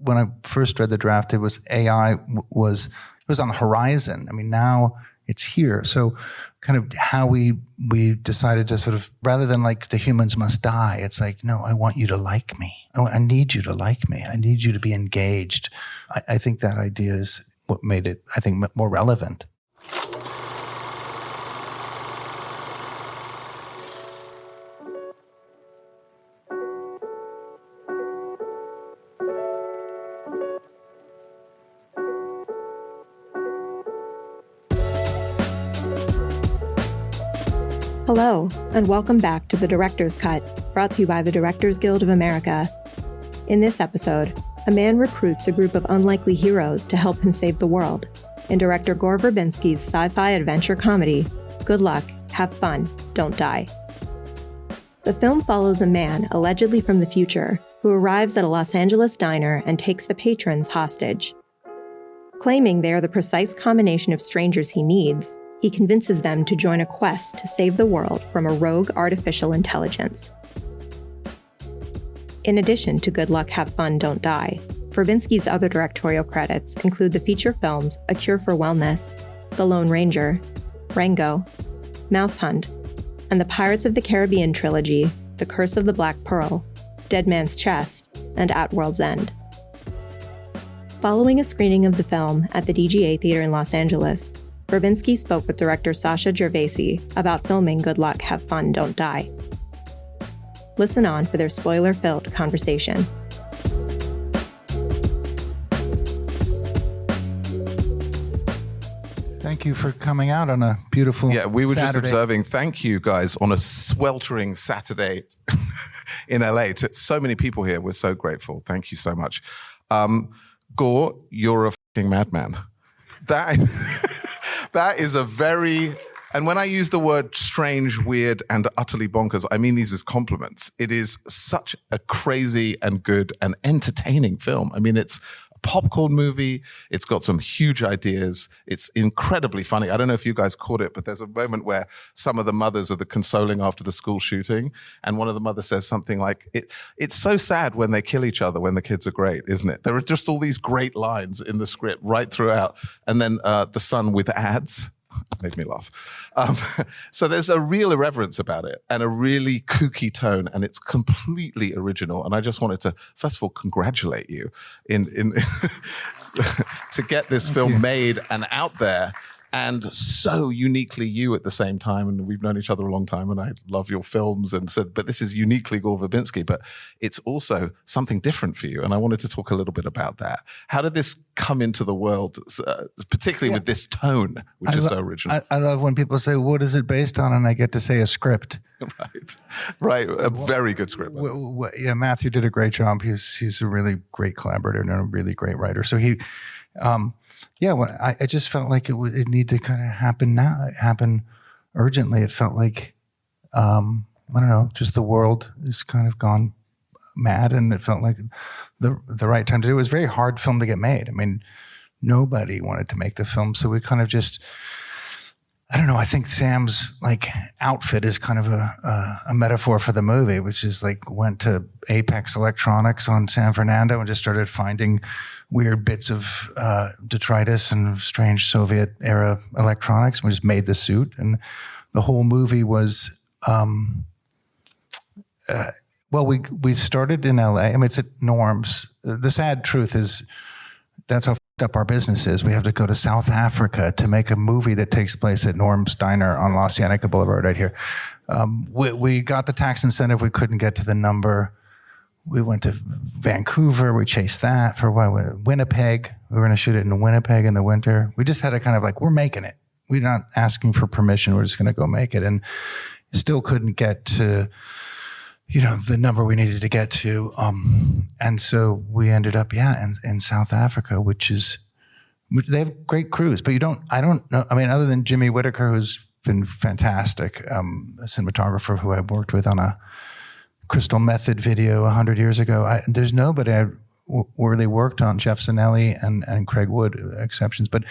when I first read the draft, it was AI was on the horizon. I mean, now it's here. So kind of how we decided to sort of, rather than like the humans must die, it's like, no, I want you to like me. I need you to like me. I need you to be engaged. I think that idea is what made it, I think, more relevant. Hello, and welcome back to The Director's Cut, brought to you by the Directors Guild of America. In this episode, a man recruits a group of unlikely heroes to help him save the world in director Gore Verbinski's sci-fi adventure comedy, Good Luck, Have Fun, Don't Die. The film follows a man, allegedly from the future, who arrives at a Los Angeles diner and takes the patrons hostage. Claiming they are the precise combination of strangers he needs, he convinces them to join a quest to save the world from a rogue artificial intelligence. In addition to Good Luck, Have Fun, Don't Die, Verbinski's other directorial credits include the feature films A Cure for Wellness, The Lone Ranger, Rango, Mouse Hunt, and the Pirates of the Caribbean trilogy, The Curse of the Black Pearl, Dead Man's Chest, and At World's End. Following a screening of the film at the DGA Theater in Los Angeles, Verbinski spoke with director Sacha Gervasi about filming Good Luck, Have Fun, Don't Die. Listen on for their spoiler-filled conversation. Thank you for coming out on a beautiful Saturday. Yeah, we were just observing. Thank you guys on a sweltering Saturday in LA. To so many people here. We're so grateful. Thank you so much. Gore, you're a fucking madman. That is a very, and when I use the word strange, weird, and utterly bonkers, I mean these as compliments. It is such a crazy and good and entertaining film. I mean, it's a popcorn movie. It's got some huge ideas. It's incredibly funny. I don't know if you guys caught it, but there's a moment where some of the mothers are consoling after the school shooting, and one of the mothers says something like, it's so sad when they kill each other when the kids are great, isn't it? There are just all these great lines in the script right throughout. And then the son with ads made me laugh. So there's a real irreverence about it and a really kooky tone, and it's completely original. And I just wanted to, first of all, congratulate you in to get this film made and out there, and so uniquely you at the same time. And we've known each other a long time, and I love your films, and said, but this is uniquely Gore Verbinski, but it's also something different for you. And I wanted to talk a little bit about that. How did this come into the world, particularly with this tone, which is so original? I love when people say, what is it based on? And I get to say a script. Right. A very good script. Yeah, Matthew did a great job. He's a really great collaborator and a really great writer. So he, I just felt like it needed to kind of happen now. It happened urgently. It felt like, I don't know, just the world has kind of gone mad, and it felt like the right time to do it. It was a very hard film to get made. I mean, nobody wanted to make the film, so we kind of just, I don't know, I think Sam's like outfit is kind of a metaphor for the movie, which is like went to Apex Electronics on San Fernando and just started finding weird bits of detritus and strange Soviet era electronics. We just made the suit, and the whole movie was, we started in LA. I mean, it's at Norm's. The sad truth is that's how f***ed up our business is. We have to go to South Africa to make a movie that takes place at Norm's Diner on La Cienega Boulevard right here. We got the tax incentive. We couldn't get to the number. We went to Vancouver. We chased that for a while. Winnipeg. We were going to shoot it in Winnipeg in the winter. We just had a kind of like, we're making it. We're not asking for permission. We're just going to go make it. And still couldn't get to, the number we needed to get to. And so we ended up, in South Africa, they have great crews, but I don't know. I mean, other than Jimmy Whitaker, who's been fantastic, a cinematographer who I worked with on a Crystal Method video 100 years ago. There's nobody I really worked on, Jeff Zanelli and Craig Wood, exceptions. But,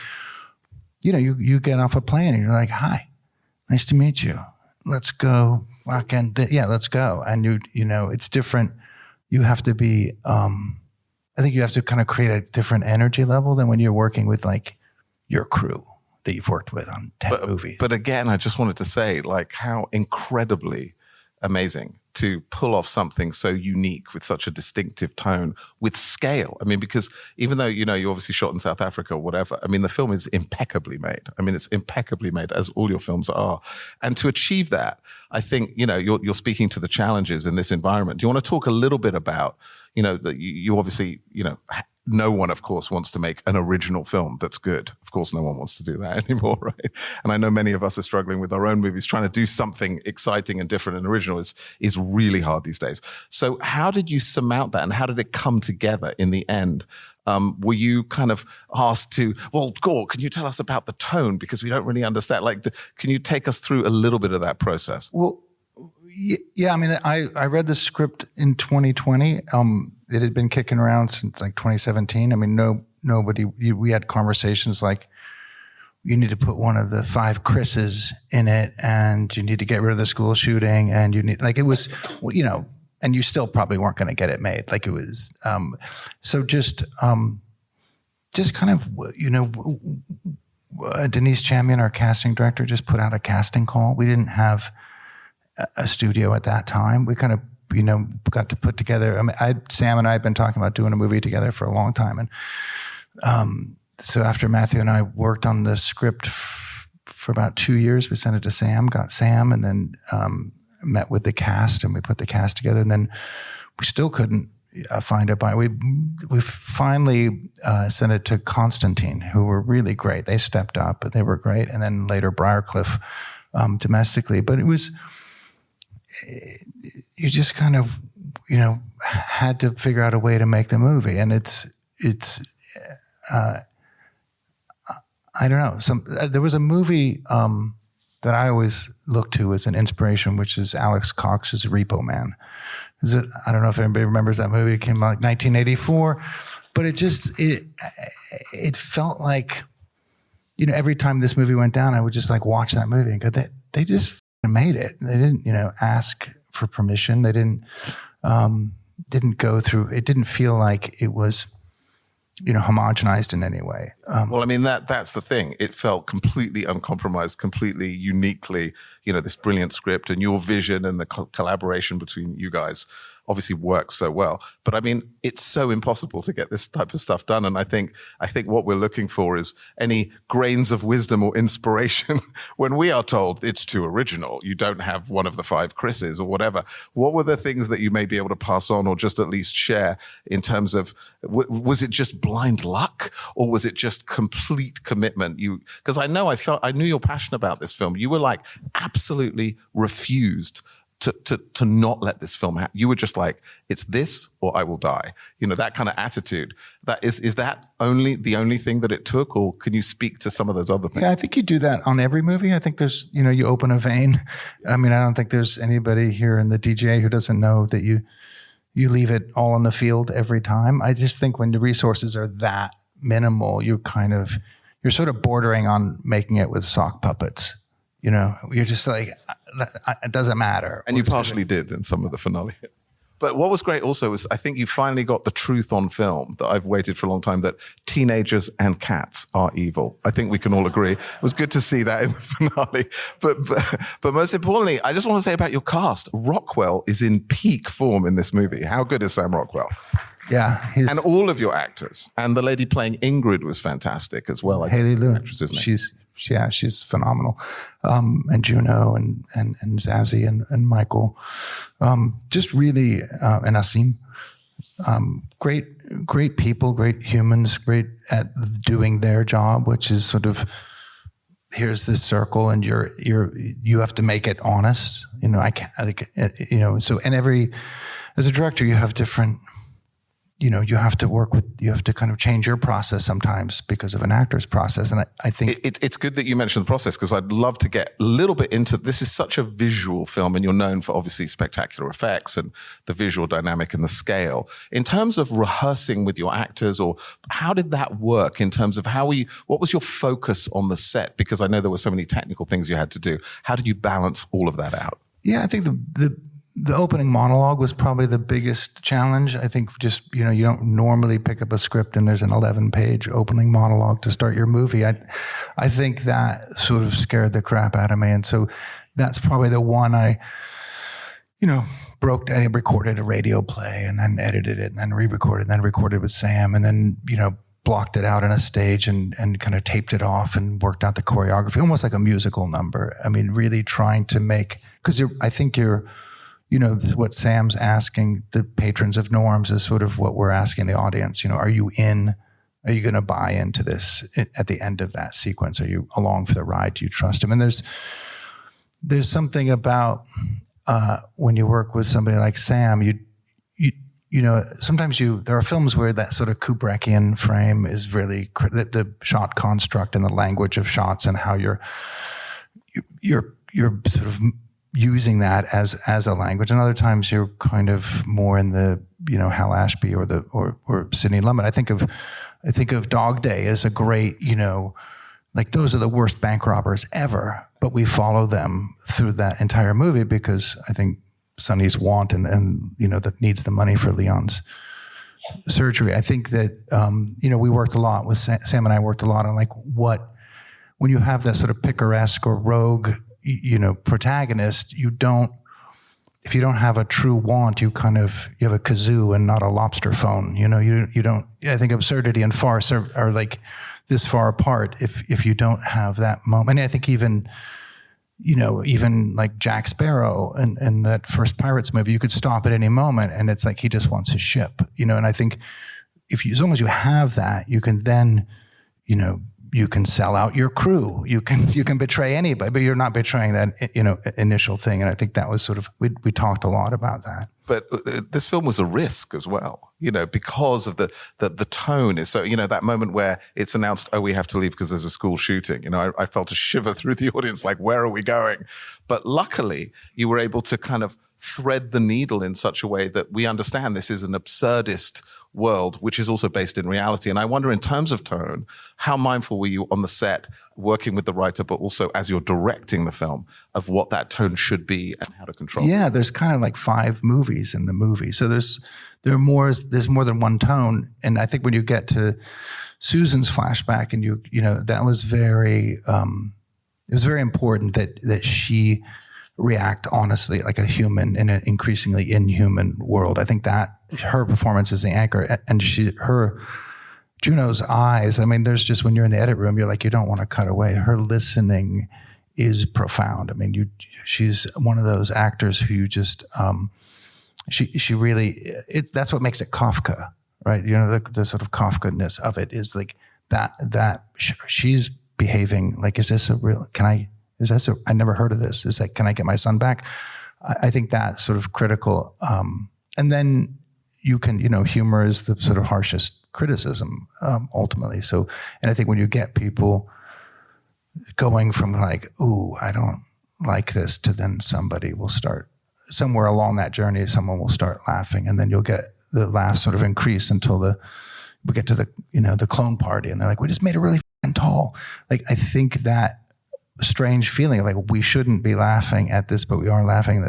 you get off a plane and you're like, hi, nice to meet you. Let's go. Let's go. And it's different. You have to be, I think you have to kind of create a different energy level than when you're working with like your crew that you've worked with on 10 movies. But again, I just wanted to say like how incredibly amazing to pull off something so unique with such a distinctive tone with scale. I mean, because even though, you know, you obviously shot in South Africa or whatever, I mean, the film is impeccably made. I mean, it's impeccably made, as all your films are. And to achieve that, I think, you know, you're speaking to the challenges in this environment. Do you want to talk a little bit about, you know, that you obviously, you know, no one, of course, wants to make an original film that's good. Of course, no one wants to do that anymore, right? And I know many of us are struggling with our own movies. Trying to do something exciting and different and original is really hard these days. So how did you surmount that, and how did it come together in the end? Were you kind of asked to, well, Gore, can you tell us about the tone? Because we don't really understand. Like, can you take us through a little bit of that process? Well, yeah, I mean, I read the script in 2020. It had been kicking around since like 2017. I mean, we had conversations like, you need to put one of the 5 Chris's in it, and you need to get rid of the school shooting, and you need, like, it was, you know, and you still probably weren't going to get it made. Like it was, so just kind of, you know, Denise Chamian, our casting director, just put out a casting call. We didn't have a studio at that time. We kind of, you know, got to put together, I mean, Sam and I had been talking about doing a movie together for a long time. And so after Matthew and I worked on the script for about 2 years, we sent it to Sam, got Sam, and then met with the cast, and we put the cast together. And then we still couldn't find it. We finally sent it to Constantine, who were really great. They stepped up, but they were great. And then later Briarcliff domestically. But it was, you just kind of, you know, had to figure out a way to make the movie. And it's I don't know. There was a movie that I always look to as an inspiration, which is Alex Cox's Repo Man. I don't know if anybody remembers that movie. It came out like 1984, but it felt like, you know, every time this movie went down, I would just like watch that movie and go, they just made it. They didn't, you know, ask for permission. They didn't go through. It didn't feel like it was, you know, homogenized in any way. Well, I mean, that's the thing. It felt completely uncompromised, completely uniquely, you know, this brilliant script, and your vision and the collaboration between you guys obviously works so well. But I mean, it's so impossible to get this type of stuff done. And I think what we're looking for is any grains of wisdom or inspiration when we are told it's too original, you don't have one of the 5 Chris's or whatever. What were the things that you may be able to pass on, or just at least share in terms of, was it just blind luck, or was it just complete commitment? Because I knew you're passionate about this film. You were like absolutely refused to not let this film happen. You were just like, it's this or I will die. You know, that kind of attitude. That is that the only thing that it took, or can you speak to some of those other things? Yeah, I think you do that on every movie. I think there's, you know, you open a vein. I mean, I don't think there's anybody here in the DJ who doesn't know that you leave it all on the field every time. I just think when the resources are that minimal, you're sort of bordering on making it with sock puppets. You know, you're just like, it doesn't matter. And you partially did in some of the finale. But what was great also was I think you finally got the truth on film that I've waited for a long time, that teenagers and cats are evil. I think we can all agree. It was good to see that in the finale. But most importantly, I just want to say about your cast, Rockwell is in peak form in this movie. How good is Sam Rockwell? Yeah. And all of your actors. And the lady playing Ingrid was fantastic as well. Haley Lu. Actress, isn't it? She's phenomenal. And Juno and Zazie and Michael. Just really, and Asim. Great people, great humans, great at doing their job, which is sort of, here's this circle and you have to make it honest. You know, so, and as a director, you have different, you know, you have to kind of change your process sometimes because of an actor's process. And I think it's good that you mentioned the process, because I'd love to get a little bit into, this is such a visual film, and you're known for obviously spectacular effects and the visual dynamic and the scale. In terms of rehearsing with your actors, or how did that work in terms of what was your focus on the set? Because I know there were so many technical things you had to do. How did you balance all of that out? Yeah, I think the opening monologue was probably the biggest challenge. I think just, you don't normally pick up a script and there's an 11-page opening monologue to start your movie. I think that sort of scared the crap out of me. And so that's probably the one I recorded a radio play and then edited it and then re-recorded and then recorded with Sam and then, blocked it out on a stage and kind of taped it off and worked out the choreography, almost like a musical number. I mean, really trying to make, because I think what Sam's asking the patrons of Norms is sort of what we're asking the audience. Are you going to buy into this at the end of that sequence? Are you along for the ride? Do you trust him? And there's something about when you work with somebody like Sam, sometimes there are films where that sort of Kubrickian frame is really the shot construct and the language of shots and how you're sort of using that as a language. And other times you're kind of more in the Hal Ashby or Sidney Lumet. I think of Dog Day as a great like those are the worst bank robbers ever, but we follow them through that entire movie because I think Sonny's want and that needs the money for Leon's surgery. I think that we worked a lot with Sam and I worked a lot on like when you have that sort of picaresque or rogue protagonist, if you don't have a true want, you have a kazoo and not a lobster phone. You don't. I think absurdity and farce are like this far apart if you don't have that moment. And I think even like Jack Sparrow and that first Pirates movie, you could stop at any moment and it's like he just wants his ship, and I think as long as you have that, you can then, you can sell out your crew, you can betray anybody, but you're not betraying that, initial thing. And I think that was sort of, we talked a lot about that. But this film was a risk as well, because of the tone is so, that moment where it's announced, oh, we have to leave because there's a school shooting. I felt a shiver through the audience, like, where are we going? But luckily, you were able to kind of thread the needle in such a way that we understand this is an absurdist world, which is also based in reality. And I wonder, in terms of tone, how mindful were you on the set, working with the writer, but also as you're directing the film, of what that tone should be and how to control it? Yeah, there's kind of like 5 movies in the movie. So there's more than one tone. And I think when you get to Susan's flashback and that was it was very important that she react honestly like a human in an increasingly inhuman world. I think that her performance is the anchor, and Juno's eyes. I mean, there's just, when you're in the edit room, you're like, you don't want to cut away. Her listening is profound. I mean, she's one of those actors who you just, she really, that's what makes it Kafka, right? The sort of Kafka-ness of it is like that she's behaving like, is this a real, I never heard of this. Is that, can I get my son back? I think that's sort of critical. And then you can, humor is the sort of harshest criticism, ultimately. So, and I think when you get people going from like, ooh, I don't like this, to then somebody will start, somewhere along that journey, someone will start laughing, and then you'll get the laughs sort of increase until we get to the clone party, and they're like, we just made it really f***ing tall. Like, I think that strange feeling like we shouldn't be laughing at this, but we are laughing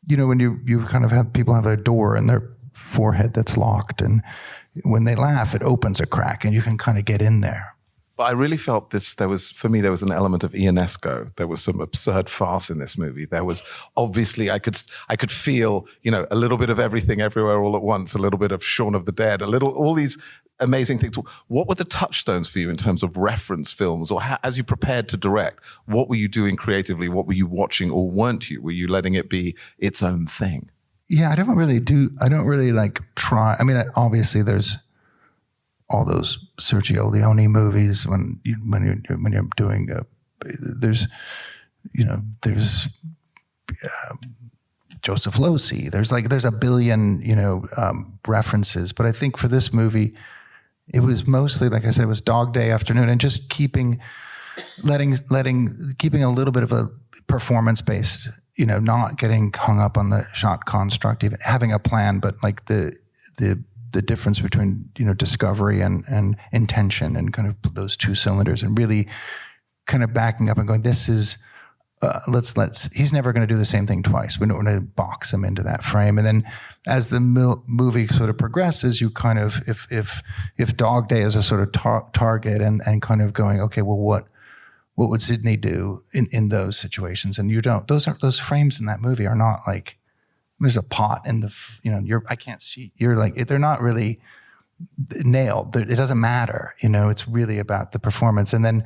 when you kind of have people have a door in their forehead that's locked, and when they laugh, it opens a crack and you can kind of get in there. But I really felt there was an element of Ionesco. There was some absurd farce in this movie. There was obviously, I could feel, a little bit of everything everywhere all at once, a little bit of Shaun of the Dead, all these amazing things. What were the touchstones for you in terms of reference films, or as you prepared to direct, what were you doing creatively? What were you watching, or weren't you? Were you letting it be its own thing? Yeah, I don't really like try. I mean, obviously there's all those Sergio Leone movies when you're doing there's Joseph Losey. There's a billion references, but I think for this movie, it was mostly, like I said, it was Dog Day Afternoon, and just keeping a little bit of a performance based, not getting hung up on the shot construct, even having a plan, but like the difference between discovery and intention, and kind of those two cylinders, and really kind of backing up and going, this is he's never going to do the same thing twice. We don't want to box him into that frame. And then as the movie sort of progresses, you kind of, if Dog Day is a sort of target and kind of going, okay, well, what would Sydney do in those situations? And you don't, those frames in that movie are not like, there's a pot in the, I can't see, you're like, they're not really nailed. It doesn't matter. It's really about the performance. And then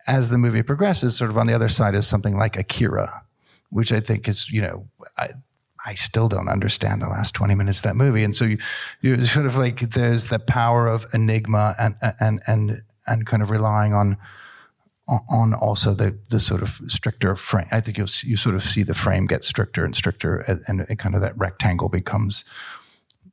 as the movie progresses, sort of on the other side is something like Akira, which I think is, I still don't understand the last 20 minutes of that movie. And so you're sort of like, there's the power of enigma and kind of relying on also the sort of stricter frame. I think you sort of see the frame get stricter and stricter, and kind of that rectangle becomes,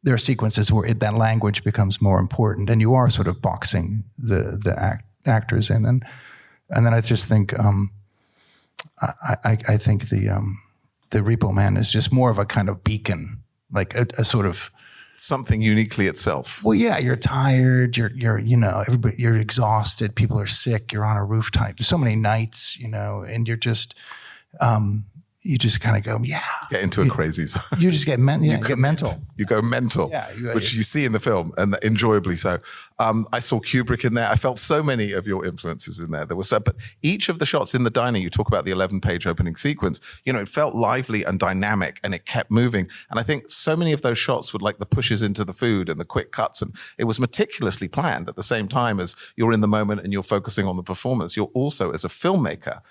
there are sequences where that language becomes more important, and you are sort of boxing the actors in. And then I just think, I think the Repo Man is just more of a kind of beacon, like a sort of something uniquely itself. Well, yeah, you're tired, you're everybody, you're exhausted, people are sick, you're on a rooftop. There's so many nights, and you're just, you just kind of go, yeah. Get into a crazy zone. You just get mental. You go mental, which you see in the film, and enjoyably so. I saw Kubrick in there. I felt so many of your influences in there. But each of the shots in the diner, you talk about the 11-page opening sequence, it felt lively and dynamic, and it kept moving. And I think so many of those shots were like the pushes into the food and the quick cuts, and it was meticulously planned. At the same time as you're in the moment and you're focusing on the performance, you're also, as a filmmaker,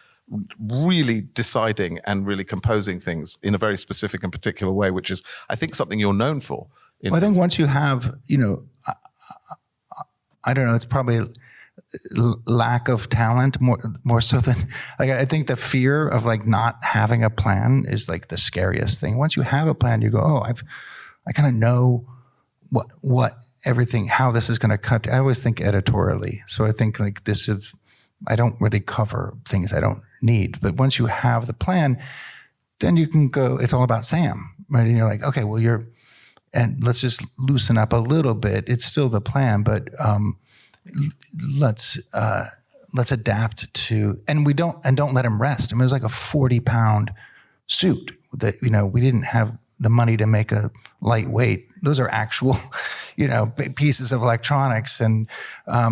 really deciding and really composing things in a very specific and particular way, which is, I think, something you're known for. Well, I think once you have, I don't know, it's probably lack of talent more so than, like, I think the fear of like not having a plan is like the scariest thing. Once you have a plan, you go, oh, I kind of know what everything, how this is going to cut. I always think editorially. So I think like I don't really cover things I don't need. But once you have the plan, then you can go, it's all about Sam, right? And you're like, okay, well, and let's just loosen up a little bit. It's still the plan, but let's adapt to, and don't let him rest. I mean, it was like a 40-pound suit that, we didn't have the money to make a lightweight. Those are actual, pieces of electronics, and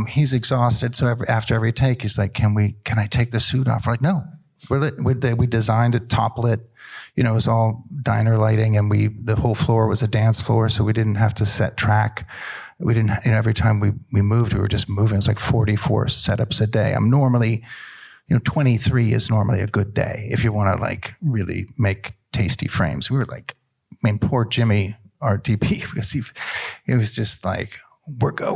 he's exhausted. So after every take, he's like, "Can I take the suit off?" We're like, "No." We designed it top lit. It was all diner lighting, and the whole floor was a dance floor, so we didn't have to set track. We didn't, every time we moved, we were just moving. It was like 44 setups a day. I'm normally, 23 is normally a good day if you want to like really make tasty frames. We were like, poor Jimmy, our DP, because it was just like, we're go.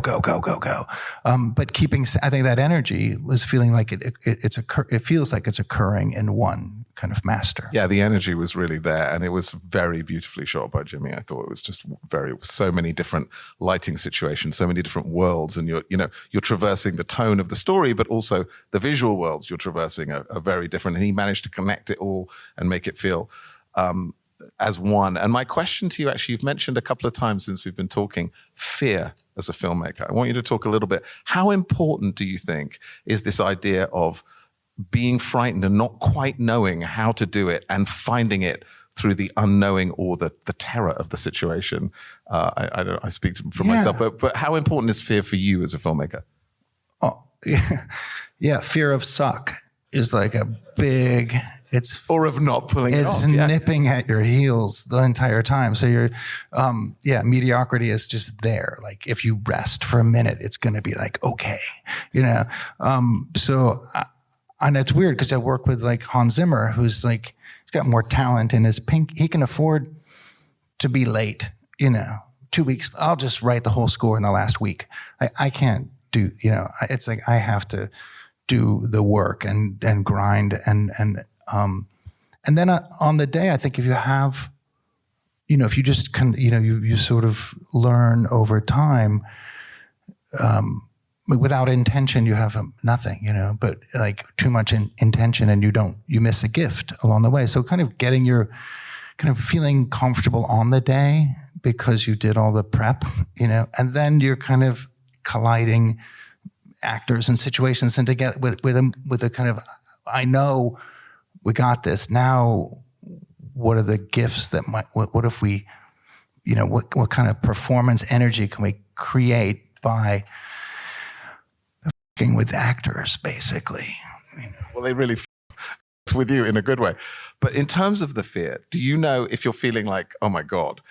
But keeping, I think that energy was feeling like it feels like it's occurring in one kind of master. Yeah, the energy was really there, and it was very beautifully shot by Jimmy. I thought it was just so many different lighting situations, so many different worlds, and you're traversing the tone of the story, but also the visual worlds you're traversing are very different, and he managed to connect it all and make it feel as one. And my question to you, actually, you've mentioned a couple of times since we've been talking, fear as a filmmaker. I want you to talk a little bit. How important do you think is this idea of being frightened and not quite knowing how to do it and finding it through the unknowing or the terror of the situation? I speak for myself, but how important is fear for you as a filmmaker? Oh, yeah. Fear of suck is like a big... or of not pulling it off. It's nipping at your heels the entire time. So you're, mediocrity is just there. Like if you rest for a minute, it's going to be like, okay, and it's weird because I work with like Hans Zimmer, who's like, he's got more talent in his pink. He can afford to be late, 2 weeks. I'll just write the whole score in the last week. I can't do, it's like, I have to do the work and grind and then on the day, I think if you have, if you just you sort of learn over time, without intention, you have nothing, but like too much intention and you miss a gift along the way. So kind of getting your, kind of feeling comfortable on the day because you did all the prep, and then you're kind of colliding actors and situations and together with a kind of, I know we got this. Now, what are the gifts that what if we, what kind of performance energy can we create by f***ing with actors, basically? Well, they really with you in a good way. But in terms of the fear, do you know if you're feeling like, oh my God,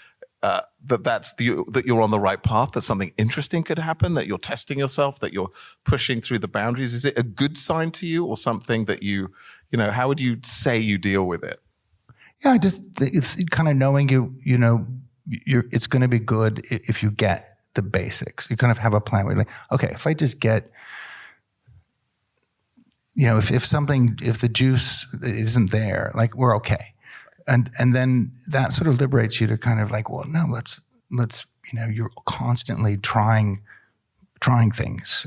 that you're on the right path, that something interesting could happen, that you're testing yourself, that you're pushing through the boundaries? Is it a good sign to you, or something that how would you say you deal with it? Yeah, it's kind of knowing it's going to be good if you get the basics. You kind of have a plan where you're like, okay, if I just get, if the juice isn't there, like, we're okay. And then that sort of liberates you to kind of like, well, no, let's you're constantly trying things.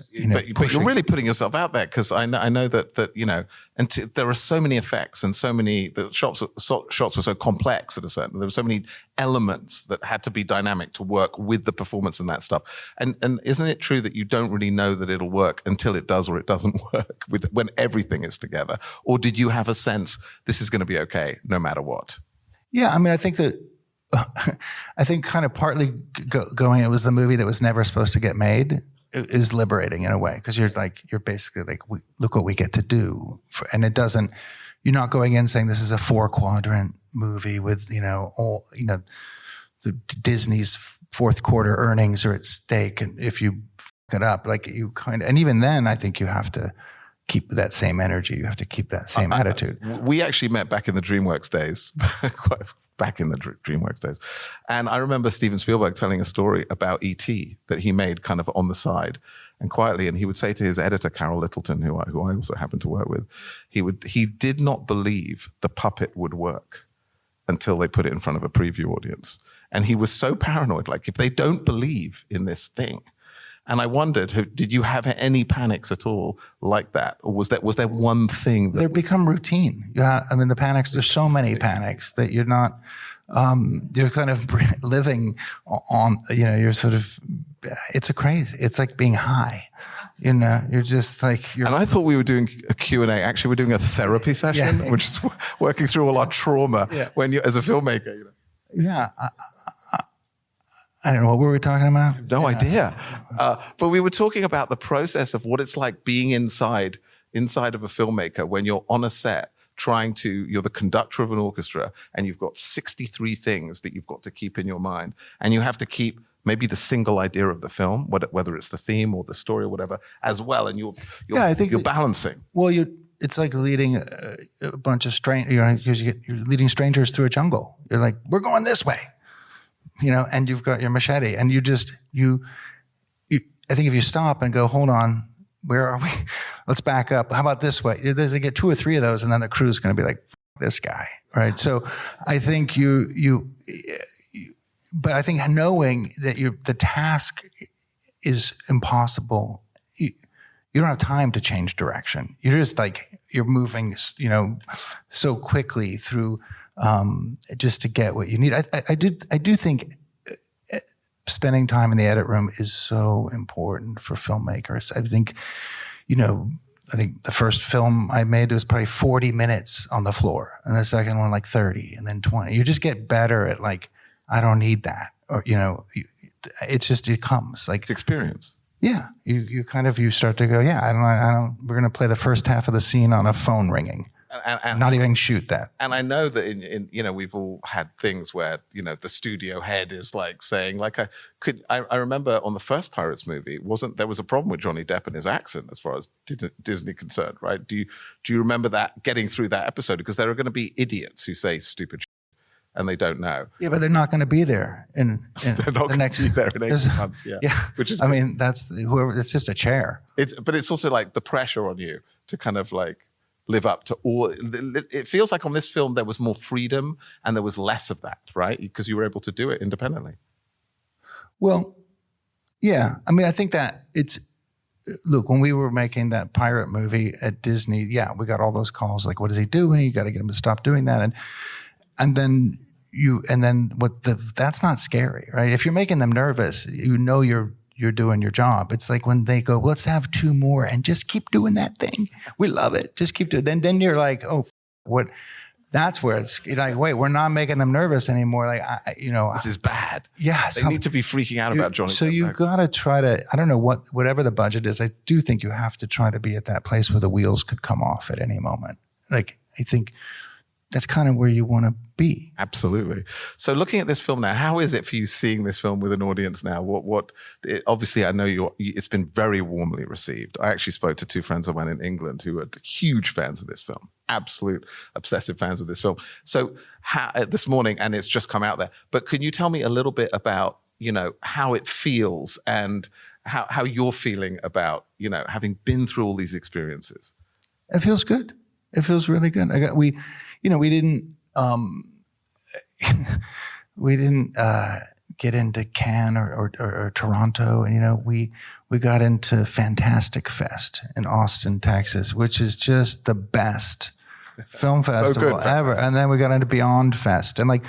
But you're really putting yourself out there, because I know that there are so many effects and the shots were so complex there were so many elements that had to be dynamic to work with the performance and that stuff. And isn't it true that you don't really know that it'll work until it does or it doesn't work when everything is together? Or did you have a sense this is going to be okay no matter what? Yeah, I mean, I think that. I think kind of partly going, it was the movie that was never supposed to get made, is liberating in a way, because you're basically like, look what we get to do. And it doesn't, you're not going in saying this is a 4-quadrant movie with, the Disney's fourth quarter earnings are at stake. And if you fuck it up, like and even then I think you have to keep that same energy. You have to keep that same attitude. We actually met back in the DreamWorks days, And I remember Steven Spielberg telling a story about E.T. that he made kind of on the side and quietly. And he would say to his editor, Carol Littleton, who I also happened to work with, he did not believe the puppet would work until they put it in front of a preview audience. And he was so paranoid, like, if they don't believe in this thing. And I wondered, did you have any panics at all like that? Or was there one thing that they become routine? The panics, there's so many panics that you're not, you're kind of living on, you're sort of, it's like being high. You're just like, and I thought we were doing a Q&A. Actually, we're doing a therapy session, which is working through all our trauma when you, as a filmmaker. Yeah. I don't know, what were we talking about? No idea. But we were talking about the process of what it's like being inside of a filmmaker when you're on a set you're the conductor of an orchestra, and you've got 63 things that you've got to keep in your mind. And you have to keep maybe the single idea of the film, whether it's the theme or the story or whatever, as well. And you're balancing. Well, it's like leading a bunch of strangers, you're leading strangers through a jungle. You're like, we're going this way. And you've got your machete, and I think if you stop and go, hold on, where are we? Let's back up. How about this way? They get 2 or 3 of those, and then the crew's going to be like, this guy, right? So I think but I think knowing that the task is impossible, you don't have time to change direction. You're just like, you're moving, so quickly through, just to get what you need. I do think spending time in the edit room is so important for filmmakers. I think the first film I made was probably 40 minutes on the floor, and the second one like 30, and then 20. You just get better at like, I don't need that, or it comes like it's experience. Yeah, you start to go, yeah, I don't. We're going to play the first half of the scene on a phone ringing. And not even shoot that. And I know that in we've all had things where the studio head is like saying, like, I remember on the first Pirates movie, there was a problem with Johnny Depp and his accent as far as Disney concerned, right? Do you remember that, getting through that episode? Because there are going to be idiots who say stupid shit and they don't know. Yeah, but they're not going to be there in they're not the next. Be there in 18 months. Yeah, which is. I mean, that's whoever. It's just a chair. But it's also like the pressure on you to kind of like live up to all. It feels like on this film there was more freedom and there was less of that, right? Because you were able to do it independently. Well, yeah. I mean, I think that look, when we were making that pirate movie at Disney, we got all those calls like, what is he doing? You got to get him to stop doing that. And then that's not scary, right? If you're making them nervous, you're doing your job. It's like when they go, let's have 2 more and just keep doing that thing. We love it. Just keep doing it. Then you're like, oh, what? That's where it's like, wait, we're not making them nervous anymore. Like, this is bad. Yeah. They need to be freaking out about Johnny. So you got to try to, I don't know whatever the budget is. I do think you have to try to be at that place where the wheels could come off at any moment. Like, I think that's kind of where you want to be. Absolutely. So looking at this film now, how is it for you seeing this film with an audience now? Obviously I know it's been very warmly received. I actually spoke to two friends of mine in England who are huge fans of this film, absolute obsessive fans of this film. So this morning, and it's just come out there, but can you tell me a little bit about, how it feels and how you're feeling about, having been through all these experiences? It feels good. It feels really good. We didn't get into Cannes or Toronto, and we got into Fantastic Fest in Austin, Texas, which is just the best film festival ever. And then we got into Beyond Fest, and like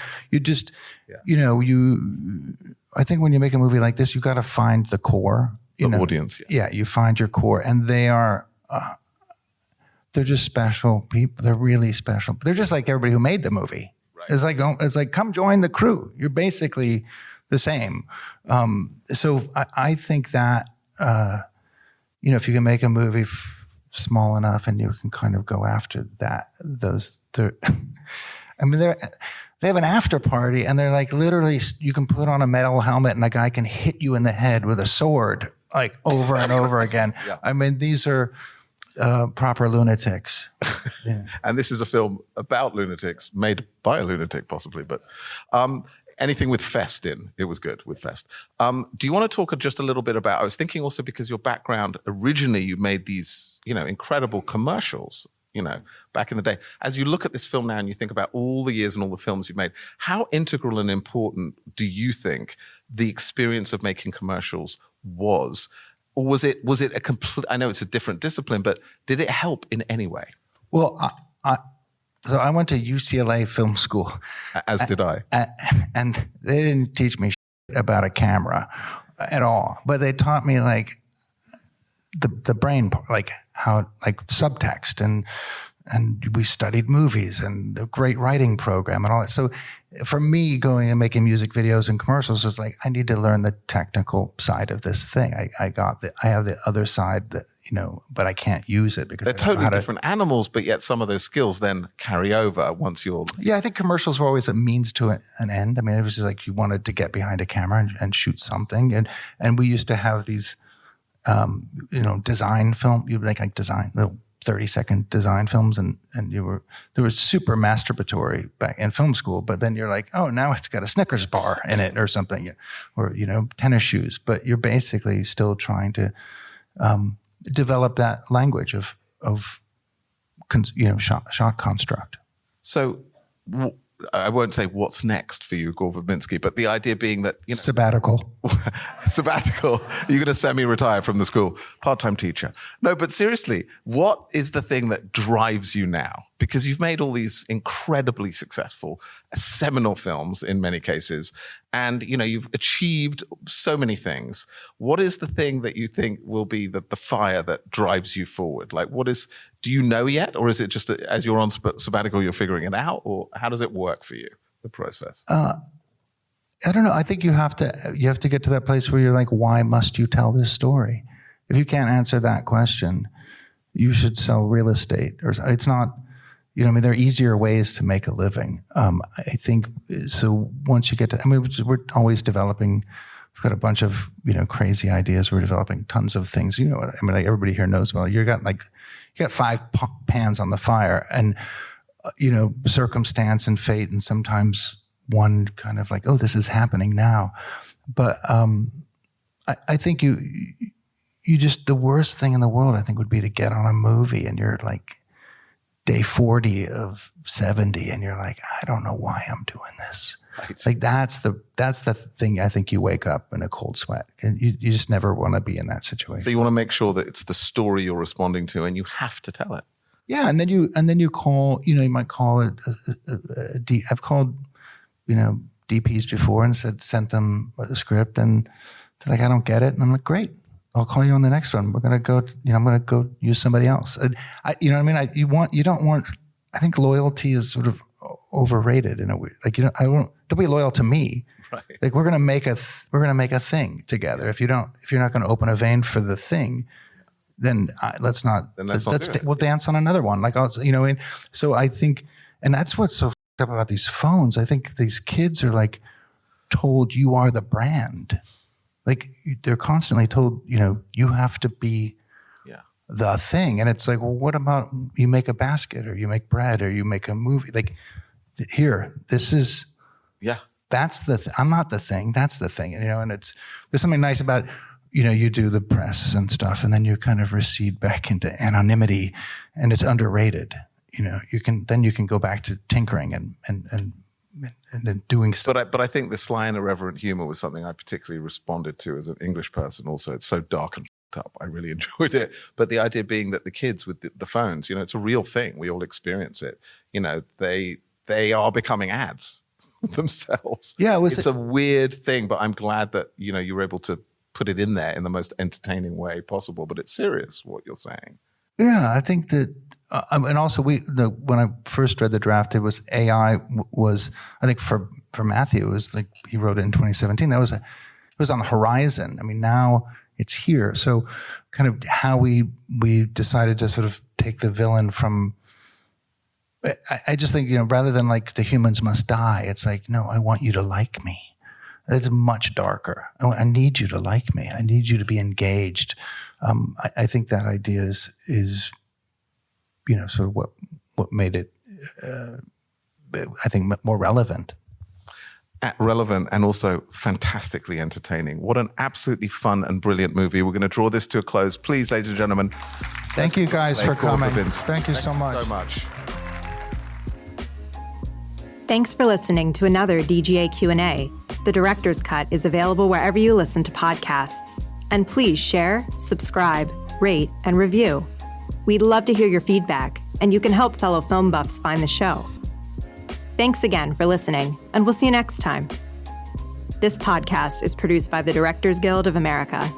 I think when you make a movie like this, you got to find the core, audience. Yeah, you find your core, and they are. They're just special people. They're really special. They're just like everybody who made the movie. Right. It's like, come join the crew. You're basically the same. So I think that, if you can make a movie small enough and you can kind of go after that, they have an after party and they're like, literally, you can put on a metal helmet and a guy can hit you in the head with a sword, like over and over again. Yeah. I mean, these are proper lunatics. Yeah. And this is a film about lunatics, made by a lunatic possibly, but anything with Fest in, it was good with Fest. Do you want to talk just a little bit about, I was thinking also because your background, originally you made these, incredible commercials, back in the day. As you look at this film now and you think about all the years and all the films you've made, how integral and important do you think the experience of making commercials was? Or was it a complete, I know it's a different discipline, but did it help in any way? Well, so I went to UCLA Film School. As did I. And they didn't teach me about a camera at all, but they taught me like the brain, like how, like subtext, and we studied movies and a great writing program and all that. So for me, going and making music videos and commercials was like, I need to learn the technical side of this thing. I have the other side that, but I can't use it because they're totally different animals, but yet some of those skills then carry over once you're. Yeah, I think commercials were always a means to an end. I mean, it was just like you wanted to get behind a camera and shoot something. And we used to have these, design film, you'd make like design, little 30-second design films, and they were super masturbatory back in film school, but then you're like, oh, now it's got a Snickers bar in it or something, or tennis shoes, but you're basically still trying to develop that language of shot construct. So I won't say what's next for you, Gore Verbinski, but the idea being that sabbatical. You're going to semi-retire from the school, part-time teacher. No, but seriously, what is the thing that drives you now? Because you've made all these incredibly successful, seminal films in many cases, and you've achieved so many things. What is the thing that you think will be the fire that drives you forward? Like, do you know yet, or is it just as you're on sabbatical, you're figuring it out, or how does it work for you, the process? I don't know. I think you have to get to that place where you're like, why must you tell this story? If you can't answer that question, you should sell real estate, or it's not. There are easier ways to make a living. I think so. Once you get to, we're always developing. We've got a bunch of crazy ideas. We're developing tons of things. Like everybody here knows well. You got 5 pans on the fire, and circumstance and fate, and sometimes one kind of like, oh, this is happening now. But I think you just, the worst thing in the world, I think, would be to get on a movie and you're like day 40 of 70 and you're like, I don't know why I'm doing this. Right. Like that's the thing. I think you wake up in a cold sweat, and you just never want to be in that situation. So you want to make sure that it's the story you're responding to, and you have to tell it. Yeah, and then you call. You might call it. I've called, DPs before and sent them a script, and they're like, I don't get it, and I'm like, great. I'll call you on the next one. We're gonna go. I'm gonna go use somebody else. And you don't want. I think loyalty is sort of overrated in a way. Like, you know, don't be loyal to me. Right. Like, we're gonna make a thing together. If you're not gonna open a vein for the thing, then let's we'll dance on another one. Like, you know, and so I think, and that's what's so f***ed up about these phones. I think these kids are like told you are the brand. Like, they're constantly told, you know, you have to be the thing. And it's like, well, what about you make a basket or you make bread or you make a movie? Like, here, this is, that's the I'm not the thing, that's the thing, you know. And there's something nice about, you know, you do the press and stuff and then you kind of recede back into anonymity, and it's underrated. You know, you can go back to tinkering and doing stuff. But I think the sly and irreverent humor was something I particularly responded to as an English person. Also, it's so dark and up. I really enjoyed it. But the idea being that the kids with the phones, you know, it's a real thing. We all experience it. You know, they are becoming ads themselves. Yeah, it's a weird thing, but I'm glad that, you know, you were able to put it in there in the most entertaining way possible. But it's serious what you're saying. Yeah, I think that, and also when I first read the draft, it was AI was, I think for Matthew, it was like he wrote it in 2017. It was on the horizon. I mean, now it's here. So kind of how we decided to sort of take the villain from, I just think, you know, rather than like the humans must die, it's like, no, I want you to like me. It's much darker. I need you to like me. I need you to be engaged. I think that idea is, you know, sort of what made it, I think, more relevant. Relevant and also fantastically entertaining. What an absolutely fun and brilliant movie. We're going to draw this to a close. Please, ladies and gentlemen. Thank you guys for coming. Thank you so much. Thanks for listening to another DGA Q&A. The Director's Cut is available wherever you listen to podcasts. And please share, subscribe, rate, and review. We'd love to hear your feedback, and you can help fellow film buffs find the show. Thanks again for listening, and we'll see you next time. This podcast is produced by the Directors Guild of America.